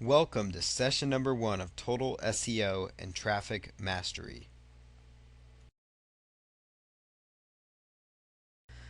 Welcome to session number 1 of Total SEO and Traffic Mastery.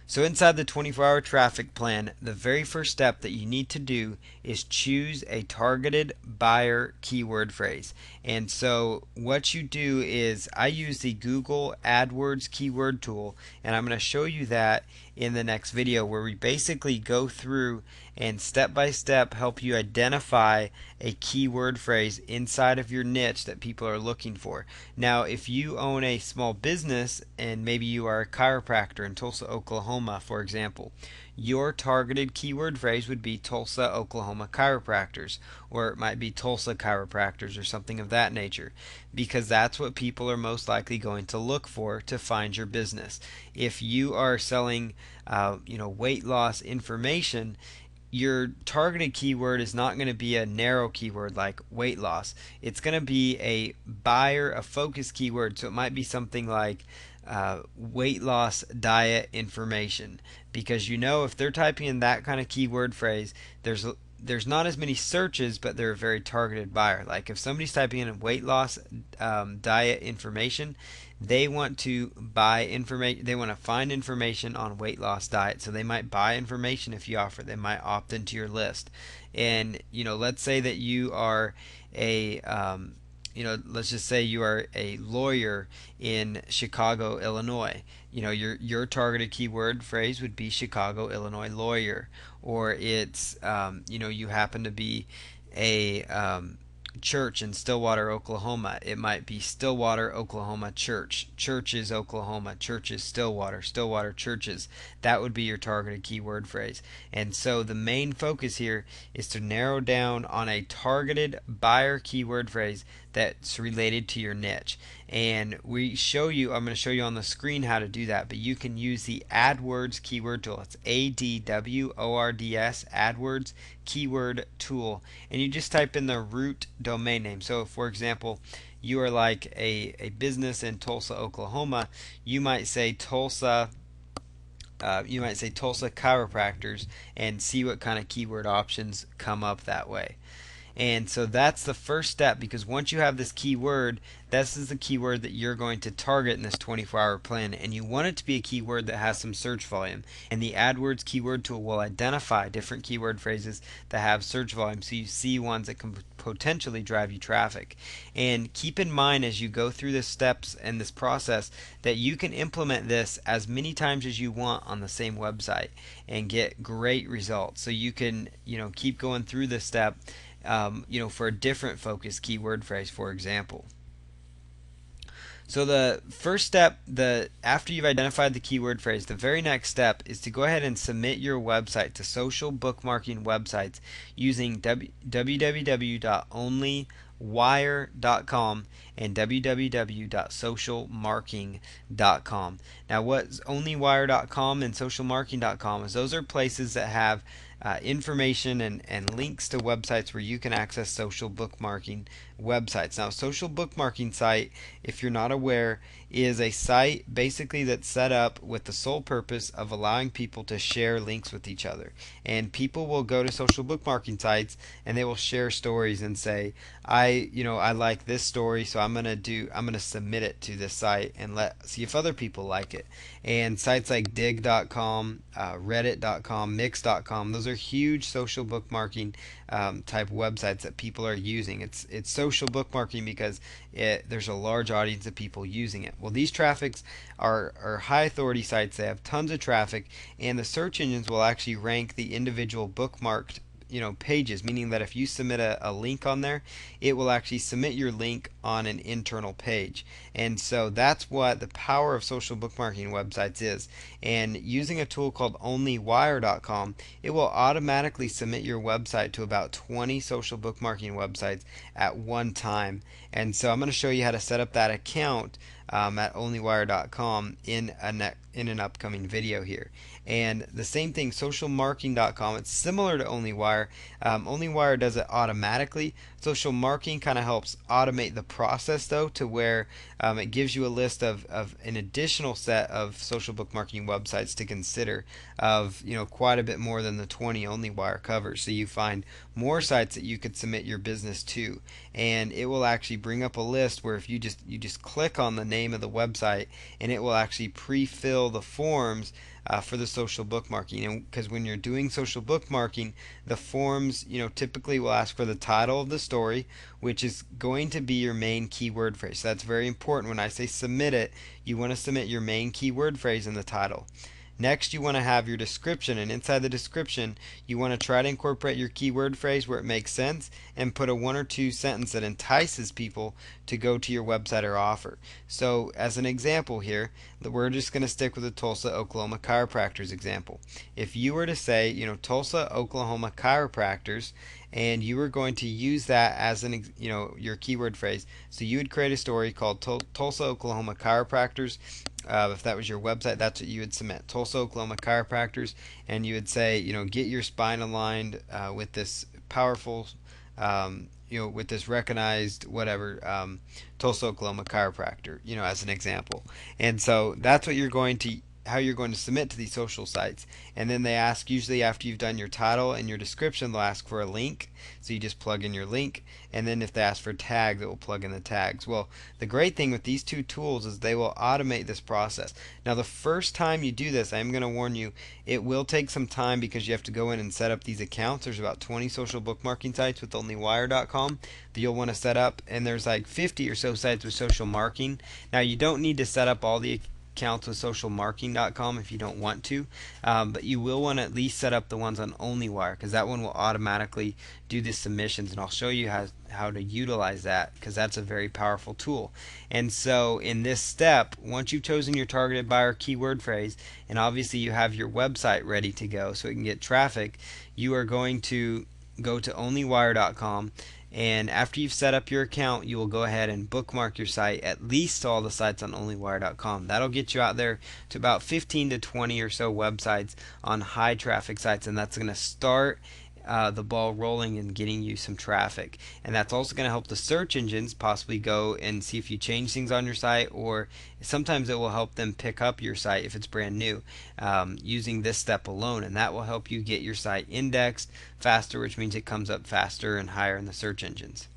So inside the 24-hour traffic plan, the very first step that you need to do is choose a targeted buyer keyword phrase. And so what you do is I use the Google AdWords keyword tool, and I'm going to show you that in the next video, where we basically go through and step by step help you identify a keyword phrase inside of your niche that people are looking for. Now, if you own a small business and maybe you are a chiropractor in Tulsa, Oklahoma, for example, your targeted keyword phrase would be Tulsa, Oklahoma chiropractors, or it might be Tulsa chiropractors or something of that nature, because that's what people are most likely going to look for to find your business. If you are selling weight loss information, your targeted keyword is not going to be a narrow keyword like weight loss. It's going to be a buyer, a focus keyword. So it might be something like weight loss diet information, because if they're typing in that kind of keyword phrase, there's not as many searches, but they're a very targeted buyer. Like if somebody's typing in weight loss diet information, they want to buy information. They want to find information on weight loss diet, so they might buy information if you offer. They might opt into your list. And let's say that you are a let's just say you are a lawyer in Chicago, Illinois. Your targeted keyword phrase would be Chicago, Illinois lawyer, or it's you happen to be a church in Stillwater, Oklahoma. It might be Stillwater, Oklahoma church, churches Oklahoma, churches Stillwater, Stillwater churches. That would be your targeted keyword phrase. And so the main focus here is to narrow down on a targeted buyer keyword phrase that's related to your niche. And I'm going to show you on the screen how to do that, but you can use the AdWords keyword tool. It's ADWORDS, AdWords keyword tool. And you just type in the root domain name. So if, for example, you are like a business in Tulsa, Oklahoma, you might say Tulsa chiropractors and see what kind of keyword options come up that way. And so that's the first step, because once you have this keyword, this is the keyword that you're going to target in this 24-hour plan, and you want it to be a keyword that has some search volume. And the AdWords keyword tool will identify different keyword phrases that have search volume, so you see ones that can potentially drive you traffic. And keep in mind as you go through the steps and this process that you can implement this as many times as you want on the same website and get great results. So you can keep going through this step for a different focus keyword phrase, for example. So the first step, after you've identified the keyword phrase, the very next step is to go ahead and submit your website to social bookmarking websites using www.onlywire.com and www.socialmarking.com. Now, what's onlywire.com and socialmarking.com is those are places that have information and links to websites where you can access social bookmarking websites. Now, social bookmarking site, if you're not aware, is a site basically that's set up with the sole purpose of allowing people to share links with each other. And people will go to social bookmarking sites and they will share stories and say, I like this story, so I'm gonna submit it to this site and see if other people like it. And sites like dig.com, reddit.com, mix.com, those are huge social bookmarking type websites that people are using. It's social bookmarking because there's a large audience of people using it. Well, these traffics are high authority sites. They have tons of traffic, and the search engines will actually rank the individual bookmarked pages, meaning that if you submit a link on there, it will actually submit your link on an internal page. And so that's what the power of social bookmarking websites is. And using a tool called onlywire.com, it will automatically submit your website to about 20 social bookmarking websites at one time. And so I'm going to show you how to set up that account at onlywire.com in an upcoming video here. And the same thing, socialmarking.com, it's similar to OnlyWire. OnlyWire does it automatically. Social marking kind of helps automate the process though to where it gives you a list of an additional set of social book marketing websites to consider, of quite a bit more than the 20 OnlyWire covers. So you find more sites that you could submit your business to, and it will actually bring up a list where if you just click on the name of the website, and it will actually pre-fill the forms for the social bookmarking. And because when you're doing social bookmarking, the forms typically will ask for the title of the story, which is going to be your main keyword phrase. So that's very important. When I say submit it, you want to submit your main keyword phrase in the title. Next, you want to have your description, and inside the description, you want to try to incorporate your keyword phrase where it makes sense, and put a 1 or 2 sentence that entices people to go to your website or offer. So, as an example here, we're just going to stick with the Tulsa, Oklahoma chiropractors example. If you were to say, Tulsa, Oklahoma chiropractors, and you were going to use that as your keyword phrase, so you would create a story called Tulsa, Oklahoma chiropractors. If that was your website, that's what you would submit. Tulsa, Oklahoma chiropractors, and you would say, get your spine aligned with this powerful, with this recognized whatever, Tulsa, Oklahoma chiropractor, as an example. And so that's what how you're going to submit to these social sites. And then they ask, usually after you've done your title and your description, they'll ask for a link. So you just plug in your link, and then if they ask for tags, it will plug in the tags. Well, the great thing with these two tools is they will automate this process. Now, the first time you do this, I'm going to warn you, it will take some time because you have to go in and set up these accounts. There's about 20 social bookmarking sites with onlywire.com that you'll want to set up, and there's like 50 or so sites with social marketing. Now, you don't need to set up all the accounts with socialmarketing.com if you don't want to, but you will want to at least set up the ones on OnlyWire, because that one will automatically do the submissions, and I'll show you how to utilize that, because that's a very powerful tool. And so in this step, once you've chosen your targeted buyer keyword phrase, and obviously you have your website ready to go so it can get traffic, you are going to go to onlywire.com, and after you've set up your account, you will go ahead and bookmark your site, at least to all the sites on onlywire.com. That'll get you out there to about 15 to 20 or so websites on high traffic sites, and that's going to start the ball rolling and getting you some traffic. And that's also going to help the search engines possibly go and see if you change things on your site, or sometimes it will help them pick up your site if it's brand new, using this step alone, and that will help you get your site indexed faster, which means it comes up faster and higher in the search engines.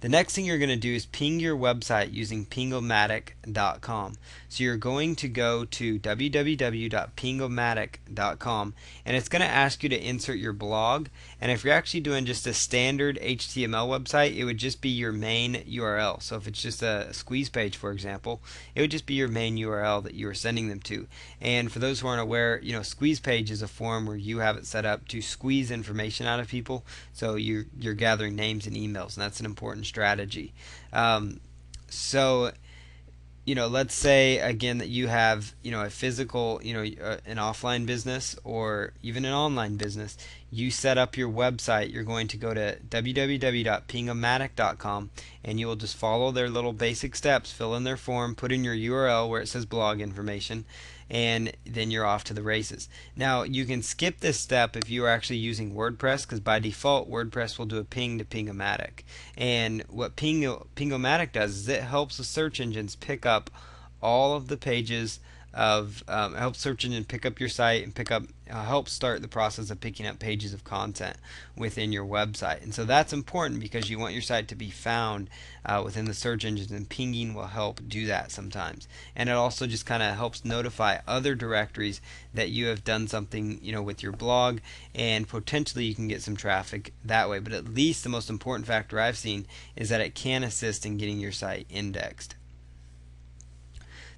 The next thing you're going to do is ping your website using pingomatic.com. So you're going to go to www.pingomatic.com, and it's going to ask you to insert your blog. And if you're actually doing just a standard HTML website, it would just be your main URL. So if it's just a squeeze page, for example, it would just be your main URL that you are sending them to. And for those who aren't aware, squeeze page is a form where you have it set up to squeeze information out of people. So you're gathering names and emails, and that's an important strategy. So let's say again that you have a physical, an offline business or even an online business. You set up your website. You're going to go to www.pingomatic.com, and you will just follow their little basic steps, fill in their form, put in your URL where it says blog information, and then you're off to the races. Now, you can skip this step if you are actually using WordPress, because by default WordPress will do a ping to Pingomatic. And what Pingomatic does is it helps the search engines pick up all of the pages of help search engine pick up your site and help start the process of picking up pages of content within your website. And so that's important because you want your site to be found within the search engines, and pinging will help do that sometimes. And it also just kind of helps notify other directories that you have done something with your blog, and potentially you can get some traffic that way. But at least the most important factor I've seen is that it can assist in getting your site indexed.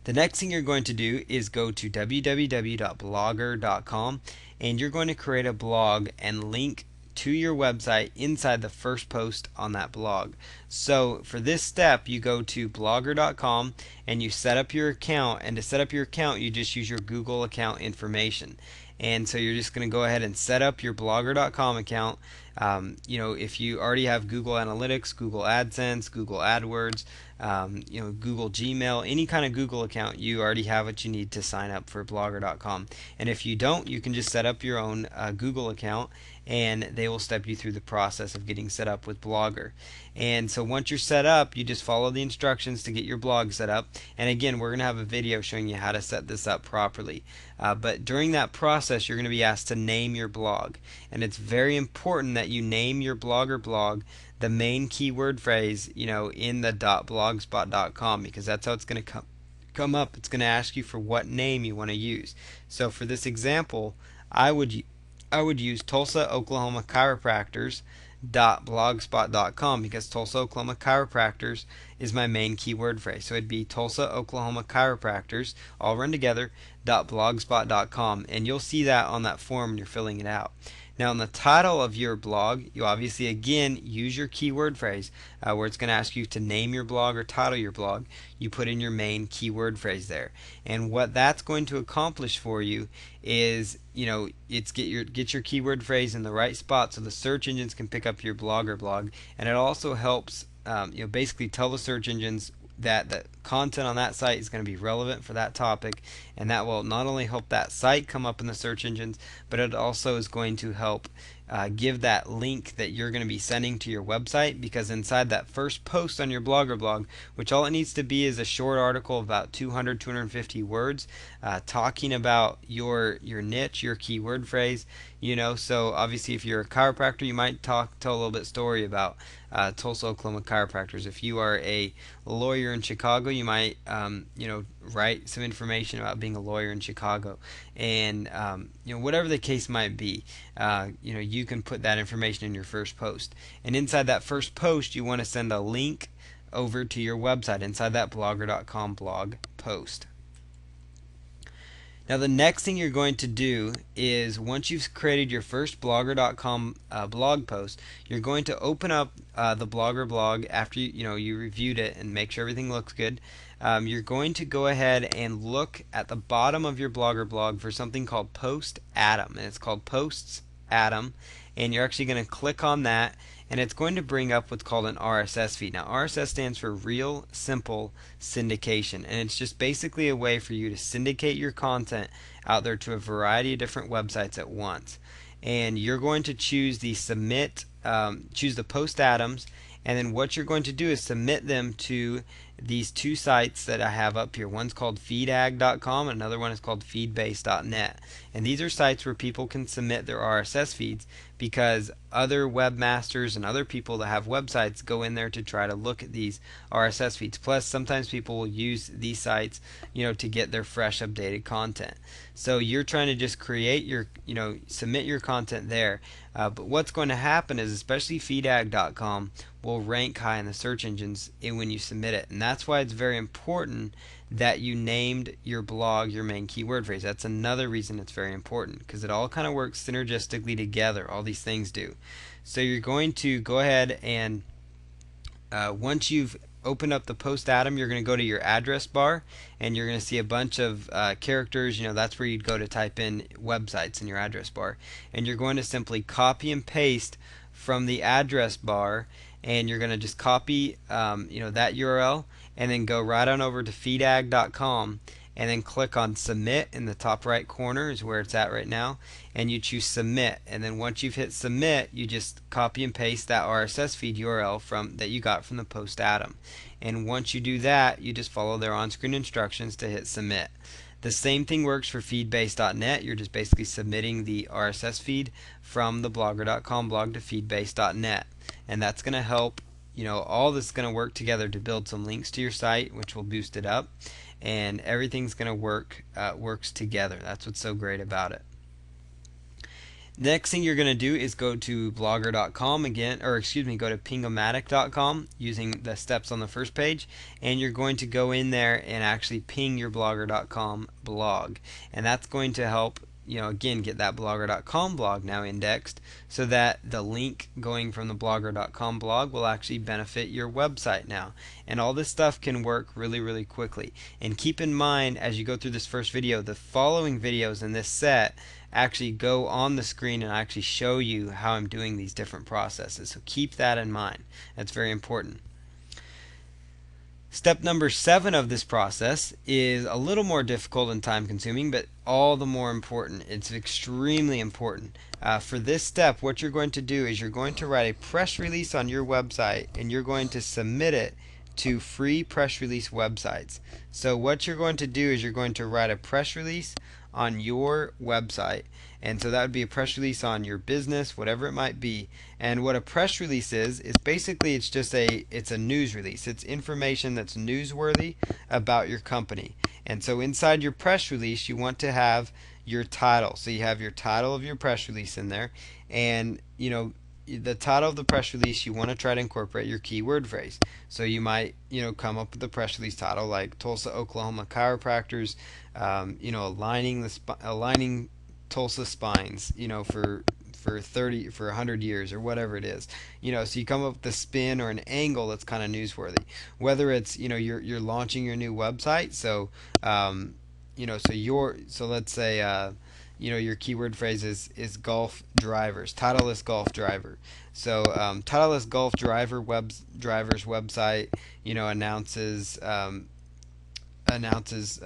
The next thing you're going to do is go to www.blogger.com, and you're going to create a blog and link to your website inside the first post on that blog. So for this step, you go to blogger.com and you set up your account, and to set up your account you just use your Google account information. And so you're just going to go ahead and set up your blogger.com account. If you already have Google Analytics, Google AdSense, Google AdWords, Google Gmail, any kind of Google account, you already have what you need to sign up for Blogger.com. And if you don't, you can just set up your own Google account, and they will step you through the process of getting set up with Blogger. And so once you're set up, you just follow the instructions to get your blog set up. And again, we're going to have a video showing you how to set this up properly. But during that process, you're going to be asked to name your blog. And it's very important that you name your blog or blog the main keyword phrase, in the .blogspot.com, because that's how it's going to come up. It's going to ask you for what name you want to use. So for this example, I would use Tulsa, Oklahoma Chiropractors .blogspot.com, because Tulsa, Oklahoma Chiropractors is my main keyword phrase. So it'd be Tulsa, Oklahoma Chiropractors, all run together, .blogspot.com, and you'll see that on that form when you're filling it out. Now in the title of your blog, you obviously again use your keyword phrase where it's going to ask you to name your blog or title your blog. You put in your main keyword phrase there, and what that's going to accomplish for you is it's get your keyword phrase in the right spot so the search engines can pick up your blog or blog, and it also helps basically tell the search engines that the content on that site is going to be relevant for that topic, and that will not only help that site come up in the search engines, but it also is going to help give that link that you're going to be sending to your website, because inside that first post on your blog or blog, which all it needs to be is a short article of about 250 words talking about your niche, your keyword phrase. So obviously if you're a chiropractor, you might tell a little bit story about Tulsa, Oklahoma Chiropractors. If you are a lawyer in Chicago, you might write some information about being a lawyer in Chicago, and whatever the case might be, you can put that information in your first post. And inside that first post, you want to send a link over to your website inside that blogger.com blog post. Now the next thing you're going to do is, once you've created your first blogger.com blog post, you're going to open up the Blogger blog after you reviewed it and make sure everything looks good. You're going to go ahead and look at the bottom of your Blogger blog for something called Post Atom, and it's called Posts Atom, and you're actually going to click on that, and it's going to bring up what's called an RSS feed. Now RSS stands for Real Simple Syndication, and it's just basically a way for you to syndicate your content out there to a variety of different websites at once. And you're going to choose the choose the Post Atoms, and then what you're going to do is submit them to these two sites that I have up here. One's called feedag.com, and another one is called feedbase.net. And these are sites where people can submit their RSS feeds, because other webmasters and other people that have websites go in there to try to look at these RSS feeds. Plus sometimes people will use these sites to get their fresh updated content. So you're trying to just create your submit your content there. But what's going to happen is, especially feedag.com will rank high in the search engines when you submit it, and that's why it's very important that you named your blog your main keyword phrase. That's another reason it's very important, because it all kind of works synergistically together. All these things do. So you're going to go ahead and once you've opened up the Post Atom, you're going to go to your address bar, and you're going to see a bunch of characters. That's where you'd go to type in websites in your address bar, and you're going to simply copy and paste from the address bar, and you're going to just copy that URL, and then go right on over to feedag.com, and then click on submit in the top right corner is where it's at right now, and you choose submit. And then once you've hit submit, you just copy and paste that RSS feed URL that you got from the Post Atom. And once you do that, you just follow their on-screen instructions to hit submit. The same thing works for feedbase.net. You're just basically submitting the RSS feed from the blogger.com blog to feedbase.net, and that's going to help. All this is going to work together to build some links to your site, which will boost it up, and everything's going to works together. That's what's so great about it. Next thing you're going to do is go to blogger.com again, or excuse me, go to pingomatic.com using the steps on the first page, and you're going to go in there and actually ping your blogger.com blog, and that's going to help again get that blogger.com blog now indexed, so that the link going from the blogger.com blog will actually benefit your website now. And all this stuff can work really, really quickly. And keep in mind, as you go through this first video, the following videos in this set actually go on the screen and actually show you how I'm doing these different processes. So keep that in mind. That's very important. Step number 7 of this process is a little more difficult and time consuming, but all the more important. It's extremely important. For this step, what you're going to do is you're going to write a press release on your website and you're going to submit it to free press release websites. So what you're going to do is you're going to write a press release on your website, and so that would be a press release on your business, whatever it might be. And what a press release is basically it's a news release. It's information that's newsworthy about your company. And so inside your press release you want to have your title. So you have your title of your press release in there, and the title of the press release, you want to try to incorporate your keyword phrase. So you might, come up with a press release title like Tulsa, Oklahoma chiropractors, aligning Tulsa spines, for 100 years or whatever it is. So you come up with a spin or an angle that's kind of newsworthy. Whether it's, you're launching your new website, so let's say your keyword phrase is golf drivers, titleless golf driver. So titleless golf driver's website, announces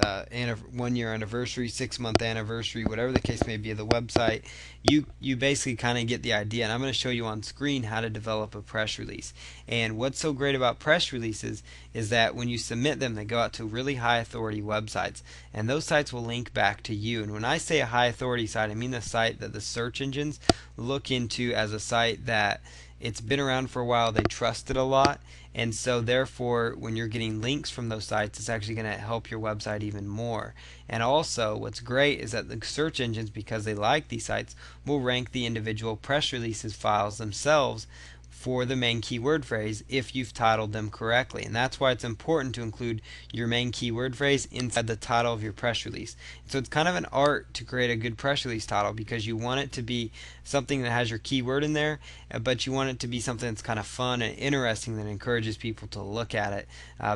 1 year anniversary, 6-month anniversary, whatever the case may be of the website. You basically kind of get the idea, and I'm going to show you on screen how to develop a press release. And what's so great about press releases is that when you submit them, they go out to really high authority websites, and those sites will link back to you. And when I say a high authority site, I mean the site that the search engines look into as a site that it's been around for a while, they trust it a lot, and so therefore when you're getting links from those sites, it's actually going to help your website even more. And also what's great is that the search engines, because they like these sites, will rank the individual press releases files themselves for the main keyword phrase if you've titled them correctly. And that's why it's important to include your main keyword phrase inside the title of your press release. So it's kind of an art to create a good press release title, because you want it to be something that has your keyword in there, but you want it to be something that's kind of fun and interesting that encourages people to look at it,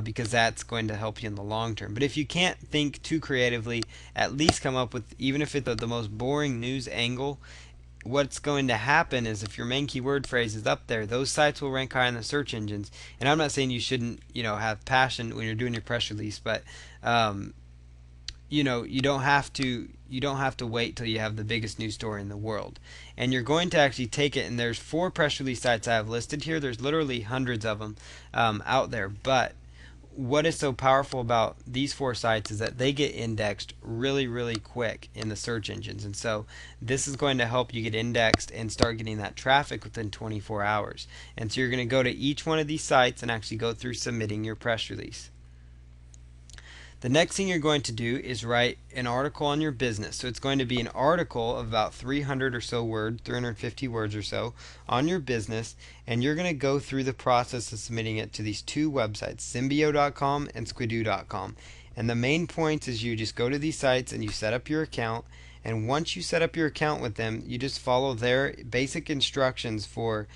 because that's going to help you in the long term. But if you can't think too creatively, at least come up with, even if it's the most boring news angle, what's going to happen is if your main keyword phrase is up there, those sites will rank high in the search engines. And I'm not saying you shouldn't, have passion when you're doing your press release, but you don't have to wait till you have the biggest news story in the world. And you're going to actually take it, and there's 4 press release sites I have listed here. There's literally hundreds of them out there, but what is so powerful about these 4 sites is that they get indexed really, really quick in the search engines. And so this is going to help you get indexed and start getting that traffic within 24 hours. And so you're going to go to each one of these sites and actually go through submitting your press release. The next thing you're going to do is write an article on your business. So it's going to be an article of about 300 or so words, 350 words or so on your business, and you're going to go through the process of submitting it to these 2 websites, Symbio.com and Squidoo.com. And the main point is you just go to these sites and you set up your account, and once you set up your account with them, you just follow their basic instructions for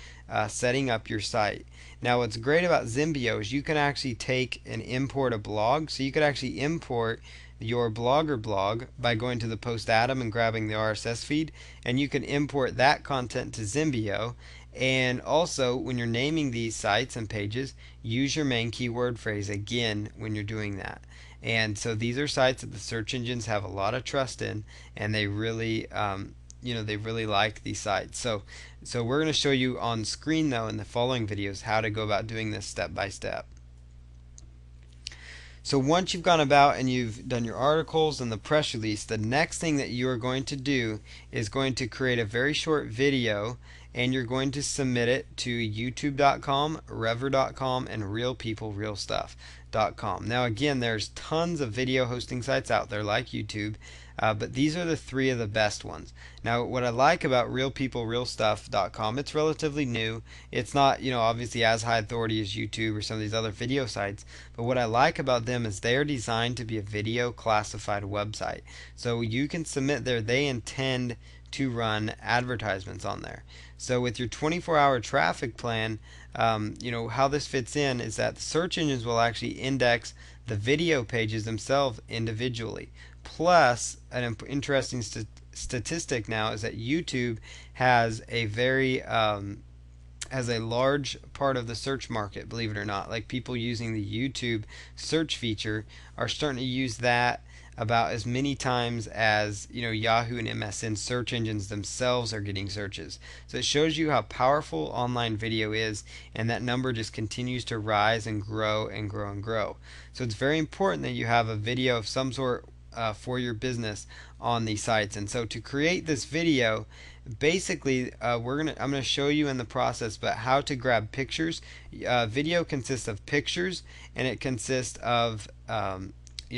setting up your site. Now what's great about Symbio is you can actually take and import a blog. So you could actually import your Blogger blog by going to the Post Atom and grabbing the RSS feed, and you can import that content to Symbio. And also, when you're naming these sites and pages, use your main keyword phrase again when you're doing that. And so these are sites that the search engines have a lot of trust in, and they really they really like these sites. So we're going to show you on screen though in the following videos how to go about doing this step by step. So once you've gone about and you've done your articles and the press release, the next thing that you are going to do is going to create a very short video, and you're going to submit it to youtube.com, rever.com, and realpeoplerealstuff.com. Now again, there's tons of video hosting sites out there like YouTube, but these are the 3 of the best ones. Now what I like about realpeoplerealstuff.com, it's relatively new. It's not, obviously as high authority as YouTube or some of these other video sites, but what I like about them is they're designed to be a video classified website. So you can submit there. They intend to run advertisements on there. So with your 24-hour traffic plan, how this fits in is that the search engines will actually index the video pages themselves individually. Plus, an interesting statistic now is that YouTube has a very has a large part of the search market, believe it or not. Like people using the YouTube search feature are starting to use that about as many times as Yahoo and MSN search engines themselves are getting searches. So it shows you how powerful online video is, and that number just continues to rise and grow and grow and grow. So it's very important that you have a video of some sort for your business on these sites. And so to create this video, basically I'm gonna show you in the process but how to grab pictures. Video consists of pictures, and it consists of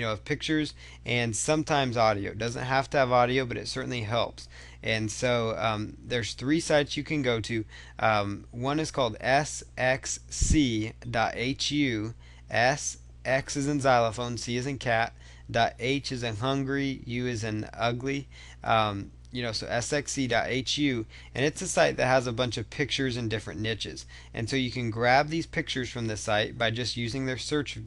of pictures and sometimes audio. It doesn't have to have audio, but it certainly helps. And so there's 3 sites you can go to. One is called sxc.hu. X is in xylophone, C is in cat, H is in hungry, U is in ugly. So sxc.hu, and it's a site that has a bunch of pictures in different niches. And so you can grab these pictures from the site by just using their search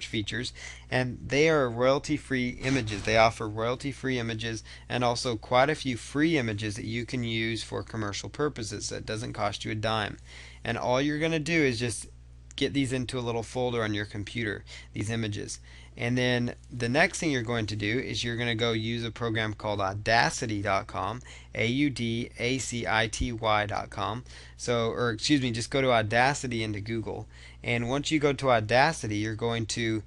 features, and they are royalty-free images. They offer royalty-free images and also quite a few free images that you can use for commercial purposes that doesn't cost you a dime. And all you're going to do is just get these into a little folder on your computer, these images. And then the next thing you're going to do is you're going to go use a program called Audacity.com, Audacity.com. Just go to Audacity into Google. And once you go to Audacity, you're going to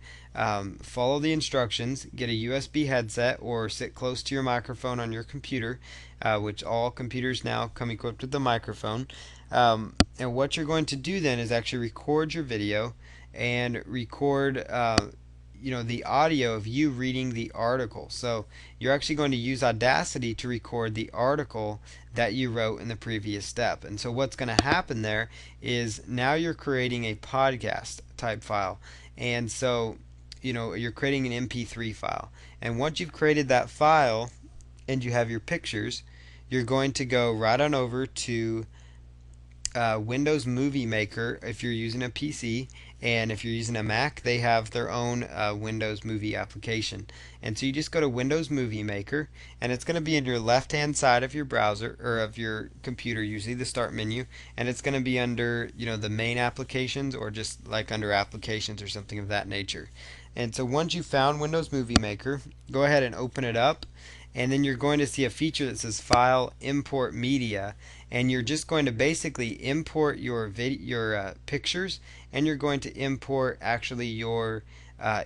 follow the instructions, get a USB headset, or sit close to your microphone on your computer, which all computers now come equipped with the microphone. And what you're going to do then is actually record your video and record the audio of you reading the article. So you're actually going to use Audacity to record the article that you wrote in the previous step. And so what's going to happen there is now you're creating a podcast type file. And so you're creating an MP3 file. And once you've created that file and you have your pictures, you're going to go right on over to Windows Movie Maker if you're using a PC, and if you're using a Mac, they have their own Windows Movie application. And so you just go to Windows Movie Maker, and it's going to be in your left hand side of your browser or of your computer, usually the start menu, and it's going to be under the main applications, or just like under applications or something of that nature. And so once you've found Windows Movie Maker, go ahead and open it up, and then you're going to see a feature that says File Import Media, and you're just going to basically import your pictures, and you're going to import actually your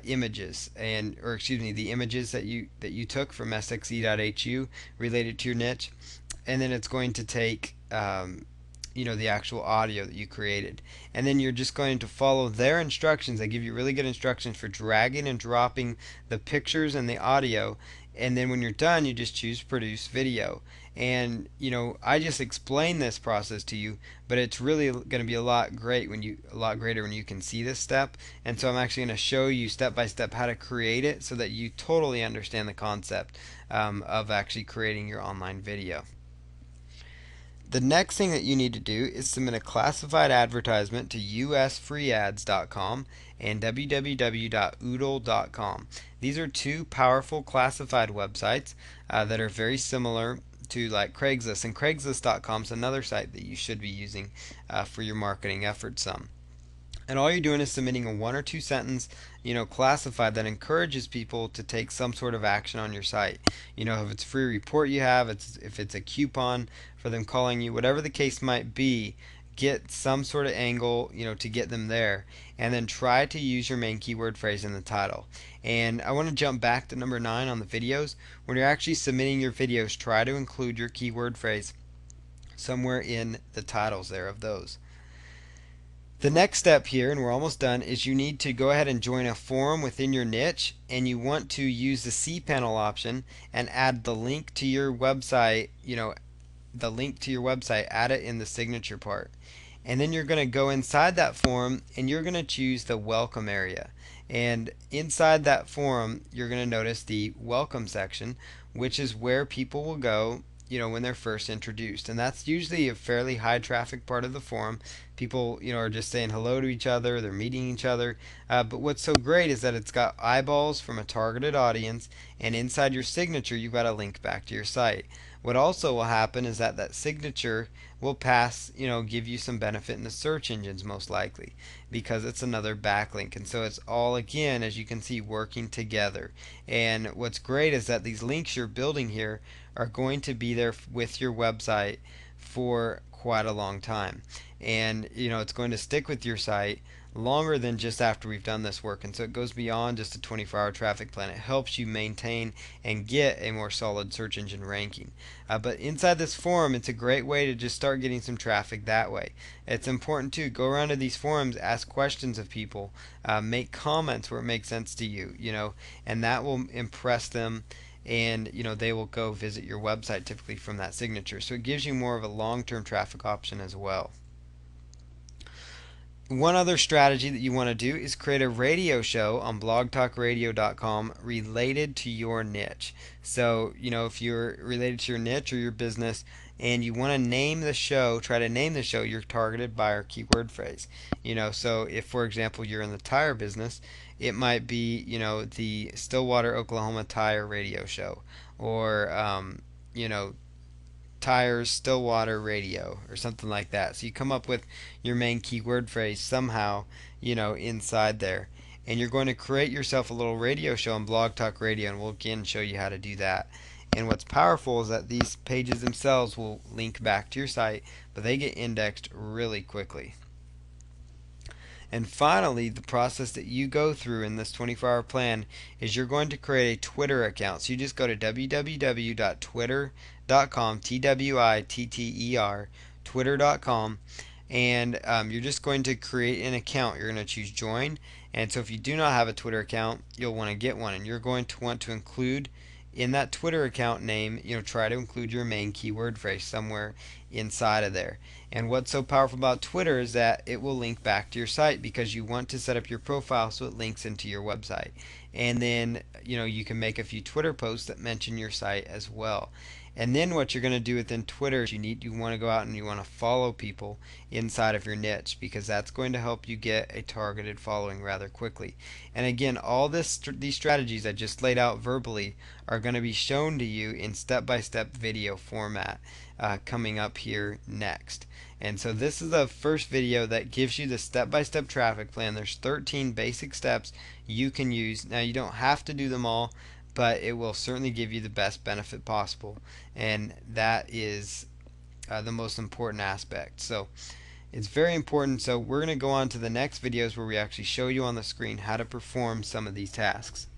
images, the images that you took from sxc.hu related to your niche, and then it's going to take the actual audio that you created, and then you're just going to follow their instructions. They give you really good instructions for dragging and dropping the pictures and the audio, and then when you're done, you just choose produce video. And I just explained this process to you, but it's really going to be a lot greater when you can see this step. And so I'm actually going to show you step by step how to create it so that you totally understand the concept of actually creating your online video. The next thing that you need to do is submit a classified advertisement to usfreeads.com and www.oodle.com. These are 2 powerful classified websites that are very similar to like Craigslist, and Craigslist.com is another site that you should be using for your marketing efforts. And all you're doing is submitting a 1 or 2 sentence, classified that encourages people to take some sort of action on your site. If it's a free report you have, if it's a coupon for them calling you, whatever the case might be, get some sort of angle, to get them there, and then try to use your main keyword phrase in the title. And I want to jump back to number 9 on the videos. When you're actually submitting your videos, try to include your keyword phrase somewhere in the titles there of those. The next step here, and we're almost done, is you need to go ahead and join a forum within your niche, and you want to use the cPanel option and add the link to your website, add it in the signature part. And then you're going to go inside that forum and you're going to choose the welcome area. And inside that forum, you're going to notice the welcome section, which is where people will go, when they're first introduced, and that's usually a fairly high traffic part of the forum. People are just saying hello to each other, they're meeting each other. But what's so great is that it's got eyeballs from a targeted audience, and inside your signature you've got a link back to your site. What also will happen is that that signature will pass, give you some benefit in the search engines most likely, because it's another backlink. And so it's all, again, as you can see, working together. And what's great is that these links you're building here are going to be there with your website for quite a long time. And it's going to stick with your site longer than just after we've done this work. And so it goes beyond just a 24-hour traffic plan. It helps you maintain and get a more solid search engine ranking. But inside this forum, it's a great way to just start getting some traffic that way. It's important to go around to these forums, ask questions of people, make comments where it makes sense to you, and that will impress them, and they will go visit your website typically from that signature. So it gives you more of a long-term traffic option as well. One other strategy that you want to do is create a radio show on blogtalkradio.com related to your niche. So, if you're related to your niche or your business and you want to name the show, try to name the show your targeted buyer keyword phrase. So if, for example, you're in the tire business, it might be, the Stillwater, Oklahoma Tire Radio Show, or, tires Stillwater radio, or something like that. So you come up with your main keyword phrase somehow, inside there. And you're going to create yourself a little radio show on Blog Talk Radio, and we'll again show you how to do that. And what's powerful is that these pages themselves will link back to your site, but they get indexed really quickly. And finally, the process that you go through in this 24-hour plan is you're going to create a Twitter account. So you just go to www.twitter.com, Twitter, twitter.com, and you're just going to create an account. You're going to choose join. And so if you do not have a Twitter account, you'll want to get one, and you're going to want to include in that Twitter account name, try to include your main keyword phrase somewhere inside of there. And what's so powerful about Twitter is that it will link back to your site, because you want to set up your profile so it links into your website. And then, you can make a few Twitter posts that mention your site as well. And then what you're going to do within Twitter is you want to go out and you want to follow people inside of your niche, because that's going to help you get a targeted following rather quickly. And again, all these strategies I just laid out verbally are going to be shown to you in step-by-step video format coming up here next. And so this is the first video that gives you the step-by-step traffic plan. There's 13 basic steps you can use. Now, you don't have to do them all, but it will certainly give you the best benefit possible, and that is the most important aspect. So it's very important. So we're going to go on to the next videos where we actually show you on the screen how to perform some of these tasks.